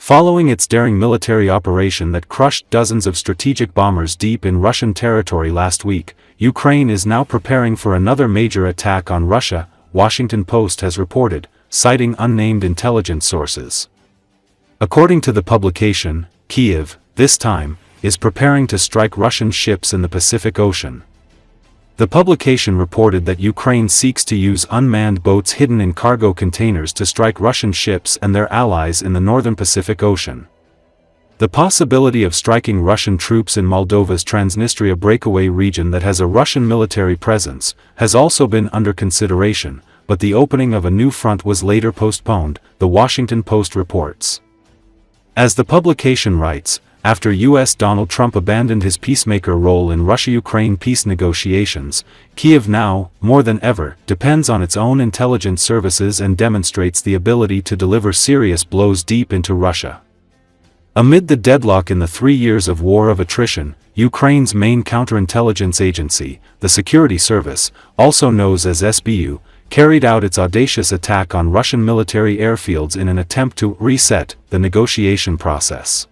Following its daring military operation that crushed dozens of strategic bombers deep in Russian territory last week, Ukraine is now preparing for another major attack on Russia, Washington Post has reported, citing unnamed intelligence sources. According to the publication, Kyiv, this time, is preparing to strike Russian ships in the Pacific Ocean. The publication reported that Ukraine seeks to use unmanned boats hidden in cargo containers to strike Russian ships and their allies in the northern Pacific Ocean. The possibility of striking Russian troops in Moldova's Transnistria breakaway region that has a Russian military presence has also been under consideration, but the opening of a new front was later postponed, the Washington Post reports. As the publication writes, after U.S. Donald Trump abandoned his peacemaker role in Russia-Ukraine peace negotiations, Kyiv now, more than ever, depends on its own intelligence services and demonstrates the ability to deliver serious blows deep into Russia. Amid the deadlock in the 3 years of war of attrition, Ukraine's main counterintelligence agency, the Security Service, also known as SBU, carried out its audacious attack on Russian military airfields in an attempt to reset the negotiation process.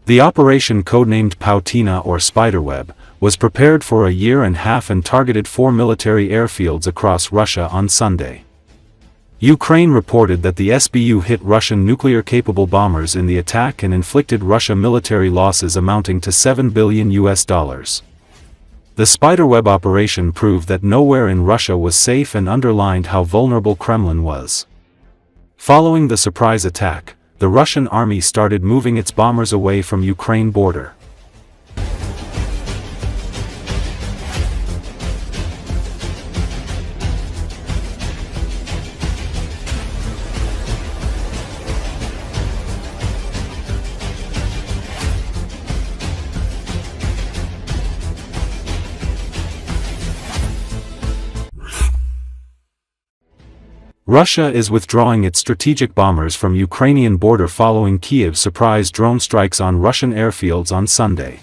The operation codenamed Pautina or Spiderweb, was prepared for a year and a half and targeted 4 military airfields across Russia on Sunday. Ukraine reported that the SBU hit Russian nuclear-capable bombers in the attack and inflicted Russia military losses amounting to $7 billion. The Spiderweb operation proved that nowhere in Russia was safe and underlined how vulnerable Kremlin was. Following the surprise attack, the Russian army started moving its bombers away from Ukraine border. Russia is withdrawing its strategic bombers from Ukrainian border following Kyiv's surprise drone strikes on Russian airfields on Sunday.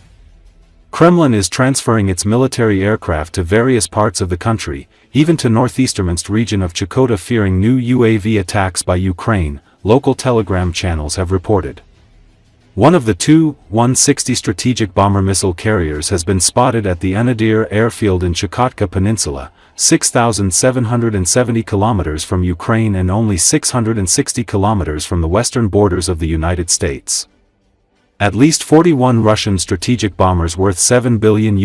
Kremlin is transferring its military aircraft to various parts of the country, even to northeasternmost region of Chukota, fearing new UAV attacks by Ukraine, local Telegram channels have reported. One of the two 160 strategic bomber missile carriers has been spotted at the Anadyr airfield in Chukotka Peninsula, 6,770 kilometers from Ukraine and only 660 kilometers from the western borders of the United States. At least 41 Russian strategic bombers worth $7 billion,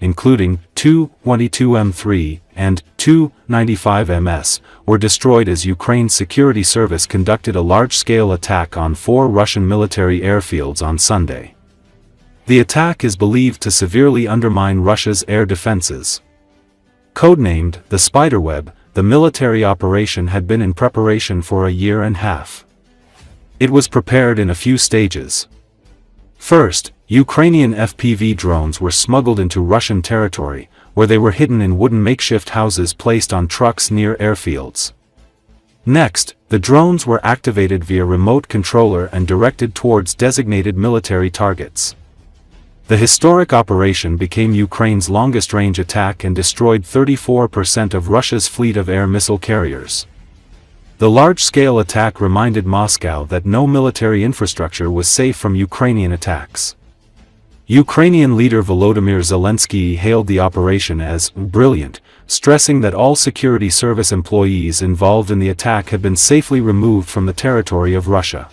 including two 22M3 and two 95MS, were destroyed as Ukraine's security service conducted a large-scale attack on 4 Russian military airfields on Sunday. The attack is believed to severely undermine Russia's air defenses. Codenamed the Spiderweb, the military operation had been in preparation for a year and a half. It was prepared in a few stages. First, Ukrainian FPV drones were smuggled into Russian territory, where they were hidden in wooden makeshift houses placed on trucks near airfields. Next, the drones were activated via remote controller and directed towards designated military targets. The historic operation became Ukraine's longest-range attack and destroyed 34% of Russia's fleet of air missile carriers. The large-scale attack reminded Moscow that no military infrastructure was safe from Ukrainian attacks. Ukrainian leader Volodymyr Zelenski hailed the operation as brilliant, stressing that all security service employees involved in the attack had been safely removed from the territory of Russia.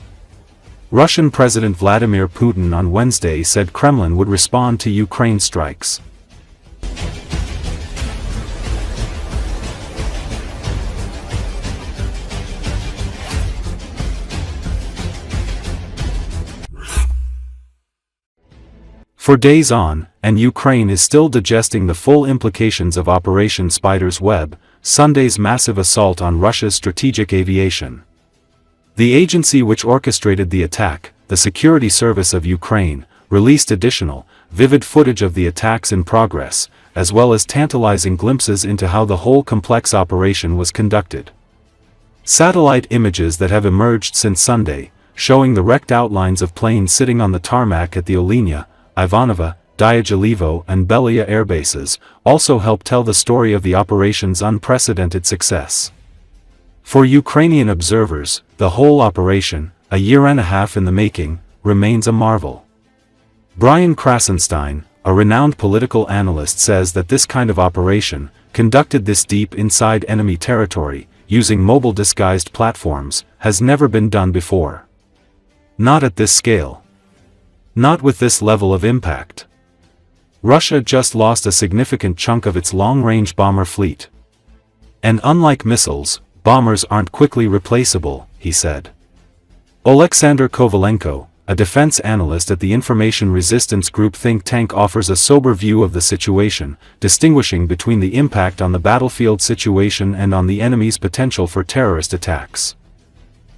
Russian President Vladimir Putin on Wednesday said Kremlin would respond to Ukraine strikes. For days on, and Ukraine is still digesting the full implications of Operation Spiderweb, Sunday's massive assault on Russia's strategic aviation. The agency which orchestrated the attack, the Security Service of Ukraine, released additional, vivid footage of the attacks in progress, as well as tantalizing glimpses into how the whole complex operation was conducted. Satellite images that have emerged since Sunday, showing the wrecked outlines of planes sitting on the tarmac at the Olenaya, Ivanova, Dyagilevo and Belia airbases, also help tell the story of the operation's unprecedented success. For Ukrainian observers, the whole operation, a year and a half in the making, remains a marvel. Brian Krasenstein, a renowned political analyst, says that this kind of operation, conducted this deep inside enemy territory, using mobile disguised platforms, has never been done before. Not at this scale. Not with this level of impact. Russia just lost a significant chunk of its long-range bomber fleet. And unlike missiles, bombers aren't quickly replaceable, he said. Oleksandr Kovalenko, a defense analyst at the information resistance group think tank, offers a sober view of the situation, distinguishing between the impact on the battlefield situation and on the enemy's potential for terrorist attacks.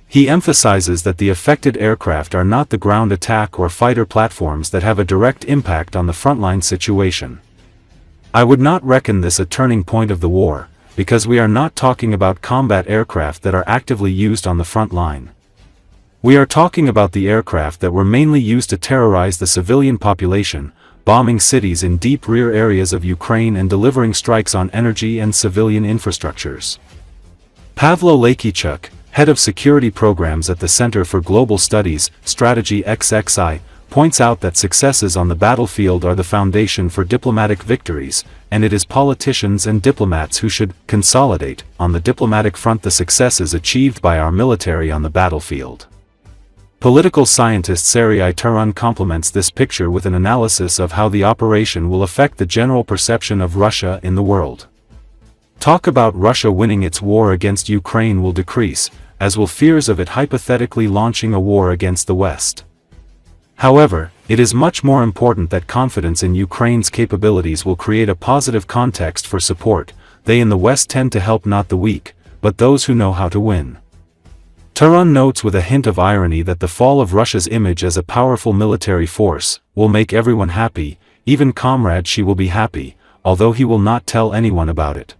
He emphasizes that the affected aircraft are not the ground attack or fighter platforms that have a direct impact on the frontline situation. I would not reckon this a turning point of the war, because we are not talking about combat aircraft that are actively used on the front line. We are talking about the aircraft that were mainly used to terrorize the civilian population, bombing cities in deep rear areas of Ukraine and delivering strikes on energy and civilian infrastructures. Pavlo Lekichuk, head of security programs at the Center for Global Studies, Strategy XXI, points out that successes on the battlefield are the foundation for diplomatic victories, and it is politicians and diplomats who should consolidate on the diplomatic front the successes achieved by our military on the battlefield. Political scientist Serhiy Taran complements this picture with an analysis of how the operation will affect the general perception of Russia in the world. Talk about Russia winning its war against Ukraine will decrease, as will fears of it hypothetically launching a war against the West. However, it is much more important that confidence in Ukraine's capabilities will create a positive context for support. They in the West tend to help not the weak, but those who know how to win. Taran notes with a hint of irony that the fall of Russia's image as a powerful military force will make everyone happy, even Comrade Xi will be happy, although he will not tell anyone about it.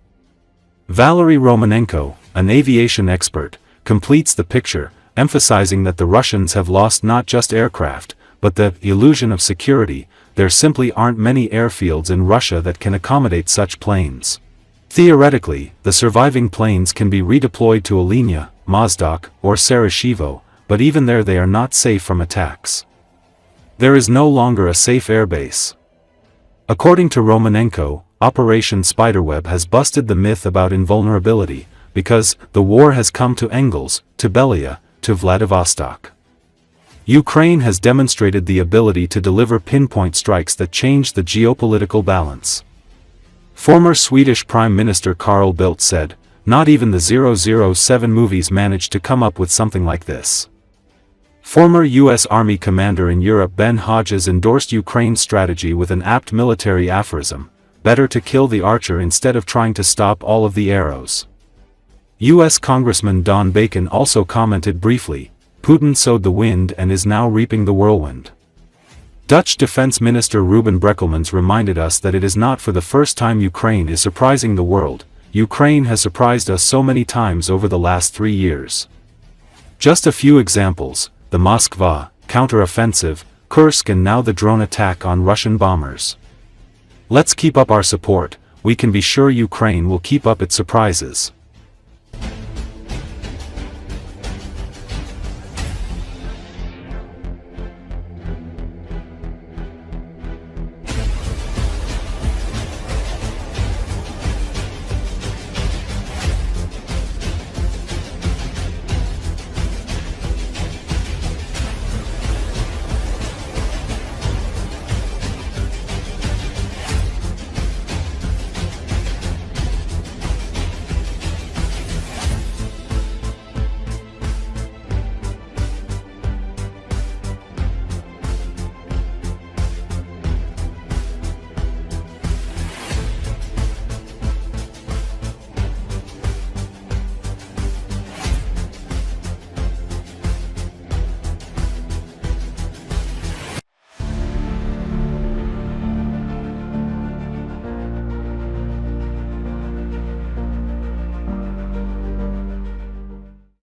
Valery Romanenko, an aviation expert, completes the picture, emphasizing that the Russians have lost not just aircraft, but the illusion of security. There simply aren't many airfields in Russia that can accommodate such planes. Theoretically, the surviving planes can be redeployed to Olynya, Mozdok, or Sarashevo, but even there they are not safe from attacks. There is no longer a safe airbase. According to Romanenko, Operation Spiderweb has busted the myth about invulnerability, because the war has come to Engels, to Belia, to Vladivostok. Ukraine has demonstrated the ability to deliver pinpoint strikes that change the geopolitical balance. Former Swedish Prime Minister Carl Bildt said, "Not even the 007 movies managed to come up with something like this." Former U.S. Army commander in Europe Ben Hodges endorsed Ukraine's strategy with an apt military aphorism: "Better to kill the archer instead of trying to stop all of the arrows." U.S. Congressman Don Bacon also commented briefly, "Putin sowed the wind and is now reaping the whirlwind." Dutch Defense Minister Ruben Brekelmans reminded us that it is not for the first time Ukraine is surprising the world. Ukraine has surprised us so many times over the last 3 years. Just a few examples: the Moskva counteroffensive, Kursk, and now the drone attack on Russian bombers. Let's keep up our support. We can be sure Ukraine will keep up its surprises.